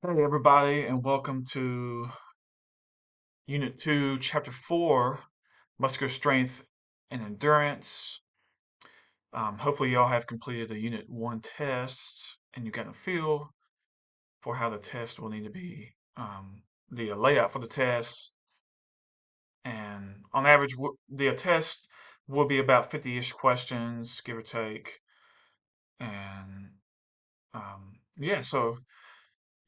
Hey everybody, and welcome to Unit 2, Chapter 4, Muscular Strength and Endurance. Hopefully y'all have completed the Unit 1 test and you got a feel for how the test will need to be, the layout for the test. And on average, the test will be about 50-ish questions, give or take. And yeah, so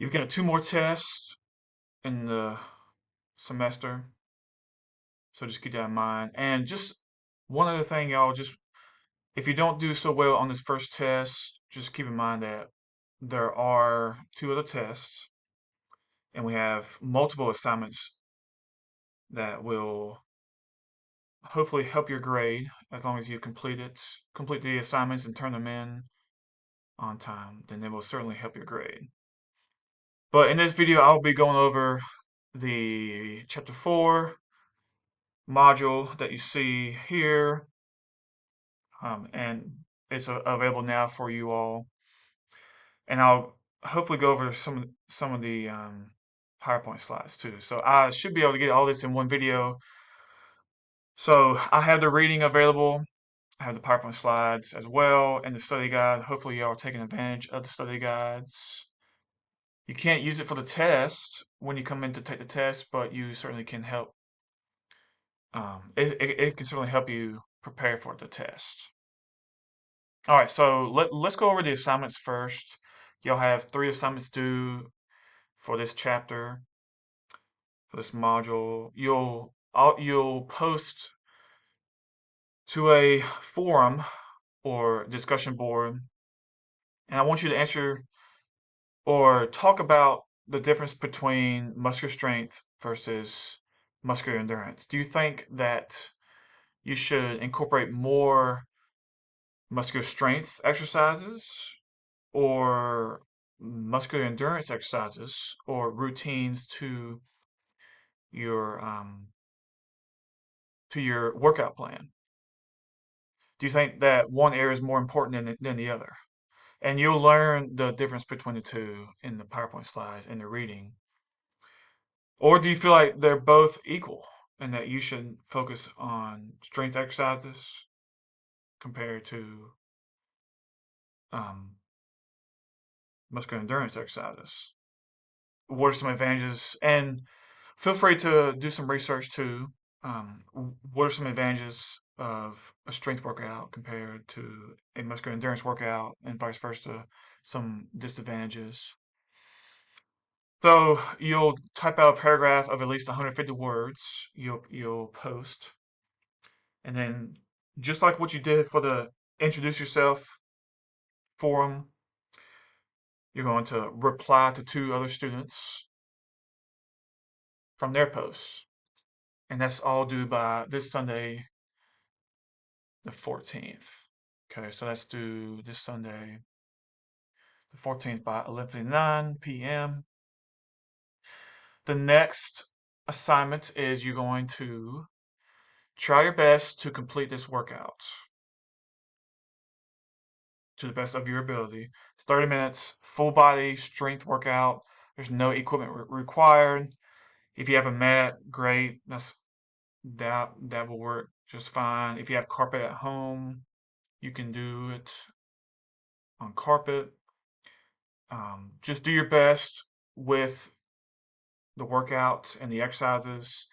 you've got two more tests in the semester. So just keep that in mind. And just one other thing, y'all, just if you don't do so well on this first test, just keep in mind that there are two other tests, and we have multiple assignments that will hopefully help your grade as long as you complete the assignments and turn them in on time, then they will certainly help your grade. But in this video, I'll be going over the chapter 4 module that you see here, and it's available now for you all. And I'll hopefully go over some of the PowerPoint slides too. So I should be able to get all this in one video. So I have the reading available. I have the PowerPoint slides as well and the study guide. Hopefully you all are taking advantage of the study guides. You can't use it for the test when you come in to take the test, but you certainly can help. It can certainly help you prepare for the test. All right, so let's go over the assignments first. You'll have 3 assignments due for this chapter, for this module. You'll post to a forum or discussion board, and I want you to answer or talk about the difference between muscular strength versus muscular endurance. Do you think that you should incorporate more muscular strength exercises or muscular endurance exercises or routines your um, to your workout plan? Do you think that one area is more important than the other? And you'll learn the difference between the two in the PowerPoint slides and the reading. Or do you feel like they're both equal and that you should focus on strength exercises compared to um, muscular endurance exercises? What are some advantages? And feel free to do some research too. What are some advantages of a strength workout compared to a muscular endurance workout, and vice versa? Some disadvantages. So you'll type out a paragraph of at least 150 words. You'll post, and then just like what you did for the introduce yourself forum, you're going to reply to 2 other students from their posts, and that's all due by this Sunday, the 14th. Okay, so that's due this Sunday, the 14th by 11:59 p.m. The next assignment is you're going to try your best to complete this workout to the best of your ability. It's 30 minutes, full body strength workout. There's no equipment required. If you have a mat, great. That will work just fine. If you have carpet at home, you can do it on carpet. Just do your best with the workouts and the exercises.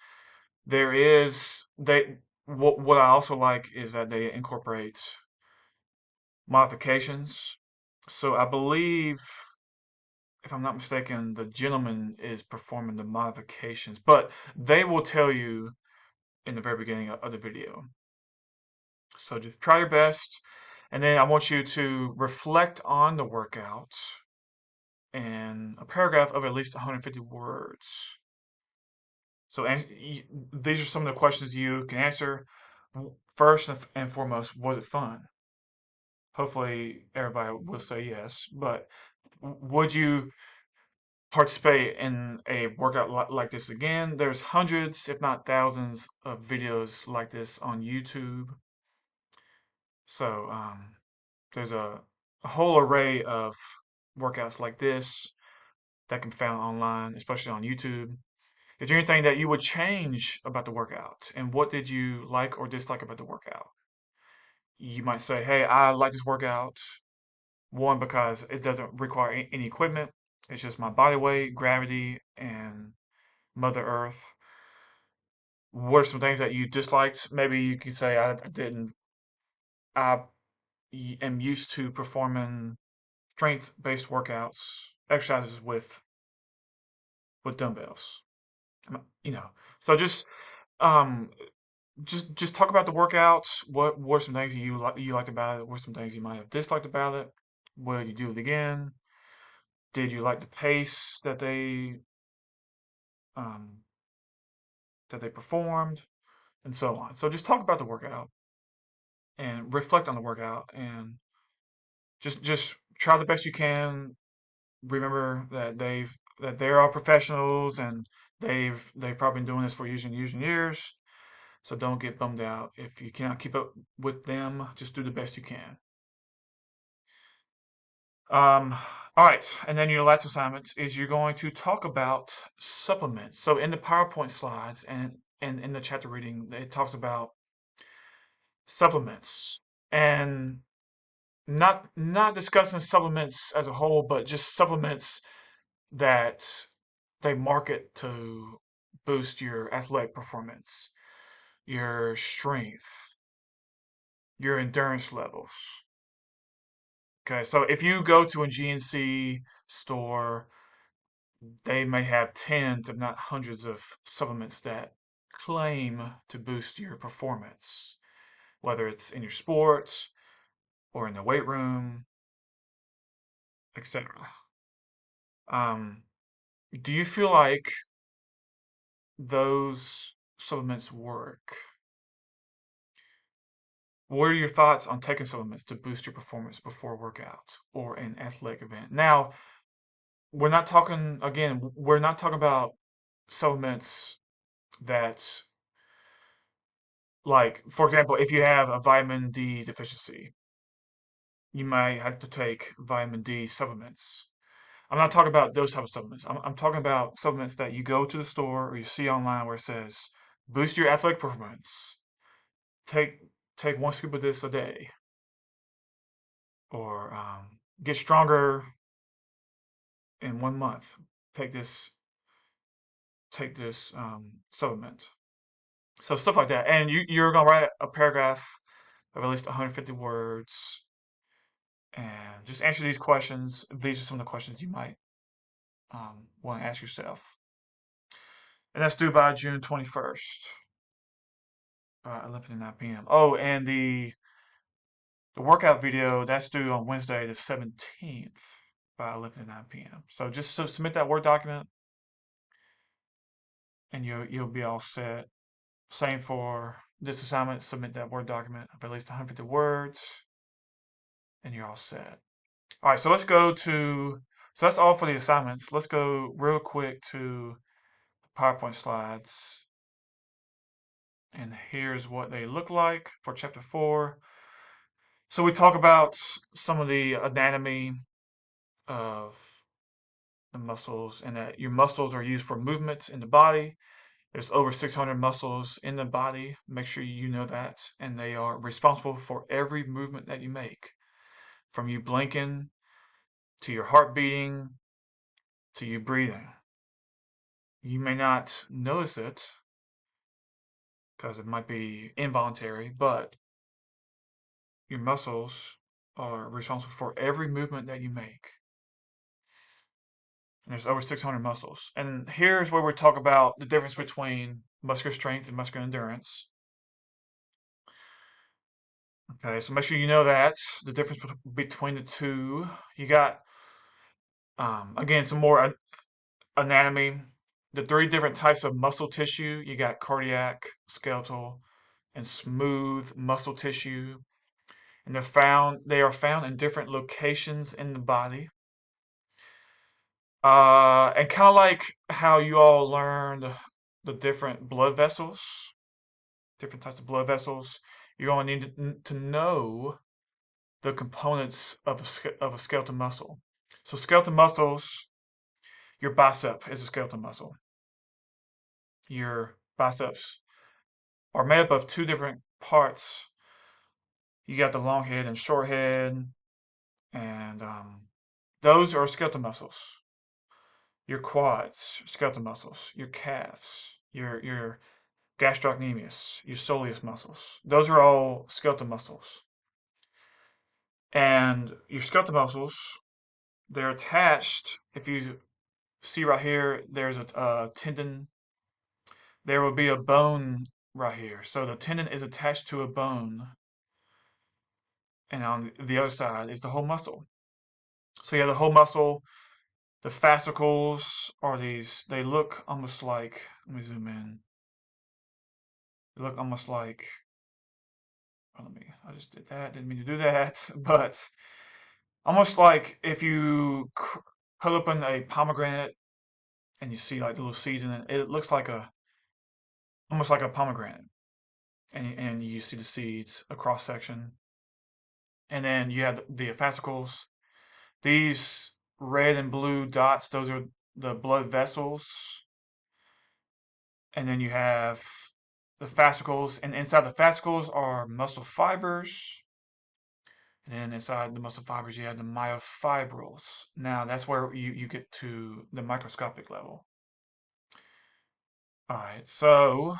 There is they what I also like is that they incorporate modifications. So I believe, if I'm not mistaken, the gentleman is performing the modifications, but they will tell you in the very beginning of the video. So just try your best, and then I want you to reflect on the workout in a paragraph of at least 150 words. So these are some of the questions you can answer. First and foremost, was it fun? Hopefully, everybody will say yes. But would you participate in a workout like this again? There's hundreds, if not thousands, of videos like this on YouTube. So there's a whole array of workouts like this. that can be found online, especially on YouTube. Is there anything that you would change about the workout? And what did you like or dislike about the workout? You might say, hey, I like this workout. One, because it doesn't require any equipment. It's just my body weight, gravity, and Mother Earth. What are some things that you disliked? Maybe you could say, I didn't, I am used to performing strength-based workouts, exercises with dumbbells. You know, so um, just talk about the workouts. What were some things you liked about it? What were some things you might have disliked about it? Will you do it again? Did you like the pace um, that they performed, and so on? So just talk about the workout and reflect on the workout, and just try the best you can. Remember that they are professionals, and they've probably been doing this for years and years and years. So don't get bummed out if you cannot keep up with them. Just do the best you can. Um, all right, and then your last assignment is you're going to talk about supplements. So in the PowerPoint slides and in the chapter reading, it talks about supplements and not discussing supplements as a whole, but just supplements that they market to boost your athletic performance, your strength, your endurance levels. Okay, so if you go to a GNC store, they may have tens, if not hundreds, of supplements that claim to boost your performance, whether it's in your sports or in the weight room, etc. Um, do you feel like those supplements work? What are your thoughts on taking supplements to boost your performance before a workout or an athletic event? Now, we're not talking about supplements that, like, for example, if you have a vitamin D deficiency, you might have to take vitamin D supplements. I'm not talking about those type of supplements. I'm talking about supplements that you go to the store or you see online where it says, boost your athletic performance. Take take one scoop of this a day, or get stronger in 1 month. Take this take this supplement. So stuff like that, and you're gonna write a paragraph of at least 150 words, and just answer these questions. These are some of the questions you might want to ask yourself, and that's due by June 21st, by 11:59 p.m. Oh, and the workout video that's due on Wednesday the 17th by 11:09 p.m. So just submit that Word document, and you'll be all set. Same for this assignment. Submit that Word document of at least 150 words, and you're all set. All right, so let's go to. So that's all for the assignments. Let's go real quick to the PowerPoint slides, and here's what they look like for Chapter 4. So we talk about some of the anatomy of the muscles, and that your muscles are used for movement in the body. There's over 600 muscles in the body. Make sure you know that, and they are responsible for every movement that you make, from you blinking to your heart beating to you breathing. You may not notice it because it might be involuntary, but your muscles are responsible for every movement that you make. And there's over 600 muscles. And here's where we talk about the difference between muscular strength and muscular endurance. Okay, so make sure you know that the difference between the two. You got, again, some more anatomy. The three different types of muscle tissue. You got cardiac, skeletal, and smooth muscle tissue, and they are found in different locations in the body. And kind of like how you all learned the different blood vessels, different types of blood vessels, you're going to need to know the components of of a skeletal muscle. So skeletal muscles Your bicep is a skeletal muscle. Your biceps are made up of two different parts. You got the long head and short head, and those are skeletal muscles. Your quads, skeletal muscles. Your calves, your gastrocnemius, your soleus muscles. Those are all skeletal muscles. And your skeletal muscles, they're attached. If you see right here, there's a tendon. There will be a bone right here. So the tendon is attached to a bone, and on the other side is the whole muscle. So you have the whole muscle. The fascicles are these, they look almost like, let me zoom in. They look almost like, I just did that, didn't mean to do that, but almost like if you cut open a pomegranate and you see like little seeds in it, it looks like almost like a pomegranate. And you see the seeds, a cross section. And then you have the fascicles. These red and blue dots, those are the blood vessels. And then you have the fascicles, and inside the fascicles are muscle fibers. And then inside the muscle fibers, you have the myofibrils. Now, that's where you get to the microscopic level. All right, so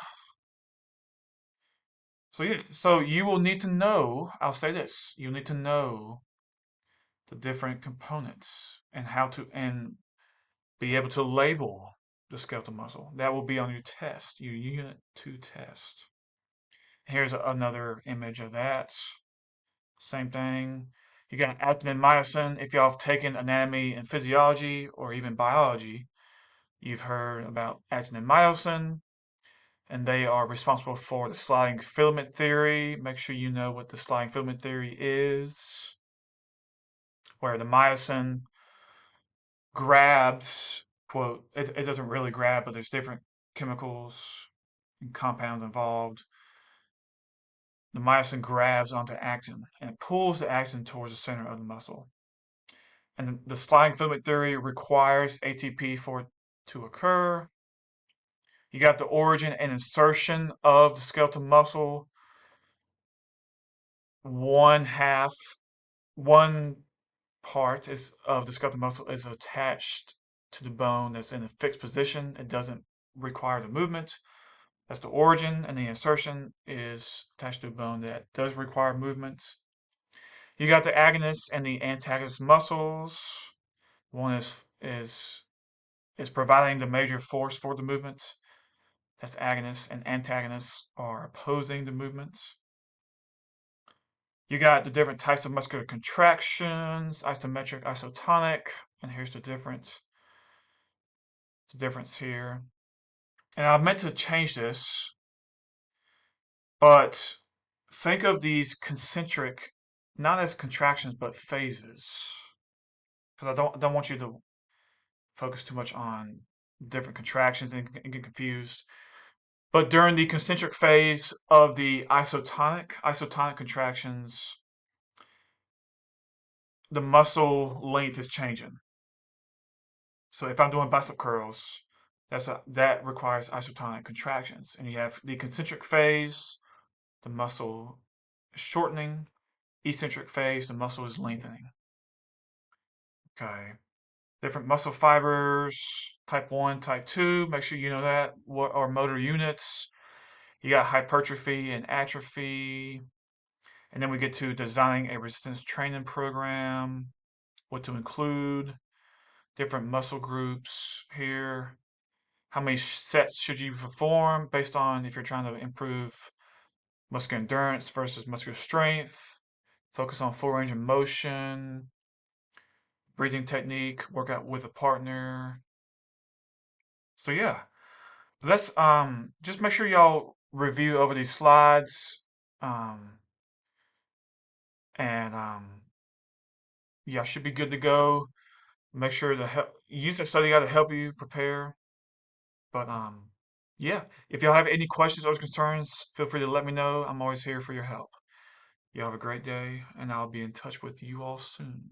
you will need to know, I'll say this, you'll need to know the different components and how to, and be able to label the skeletal muscle. That will be on your test, your Unit 2 test. Here's another image of that. Same thing. You got actin and myosin. If y'all have taken anatomy and physiology or even biology, you've heard about actin and myosin, and they are responsible for the sliding filament theory. Make sure you know what the sliding filament theory is, where the myosin grabs, quote, it doesn't really grab, but there's different chemicals and compounds involved. The myosin grabs onto actin and it pulls the actin towards the center of the muscle. And the sliding filament theory requires ATP for it to occur. You got the origin and insertion of the skeletal muscle. One part is of the skeletal muscle is attached to the bone that's in a fixed position. It doesn't require the movement. That's the origin, and the insertion is attached to a bone that does require movement. You got the agonist and the antagonist muscles. One is providing the major force for the movement. That's agonists, and antagonists are opposing the movement. You got the different types of muscular contractions, isometric, isotonic, and here's the difference. The difference here. And I meant to change this, but think of these concentric, not as contractions, but phases. Because I don't want you to focus too much on different contractions and get confused. But during the concentric phase of the isotonic contractions, the muscle length is changing. So if I'm doing bicep curls, that requires isotonic contractions. And you have the concentric phase, the muscle is shortening. Eccentric phase, the muscle is lengthening. Okay. Different muscle fibers, type 1, type 2. Make sure you know that. What are motor units? You got hypertrophy and atrophy. And then we get to designing a resistance training program, what to include, different muscle groups here. How many sets should you perform based on if you're trying to improve muscular endurance versus muscular strength? Focus on full range of motion, breathing technique, work out with a partner. So yeah, let's just make sure y'all review over these slides. Um and y'all should be good to go. Make sure to use that study guide to help you prepare. But yeah, if y'all have any questions or concerns, feel free to let me know. I'm always here for your help. You have a great day, and I'll be in touch with you all soon.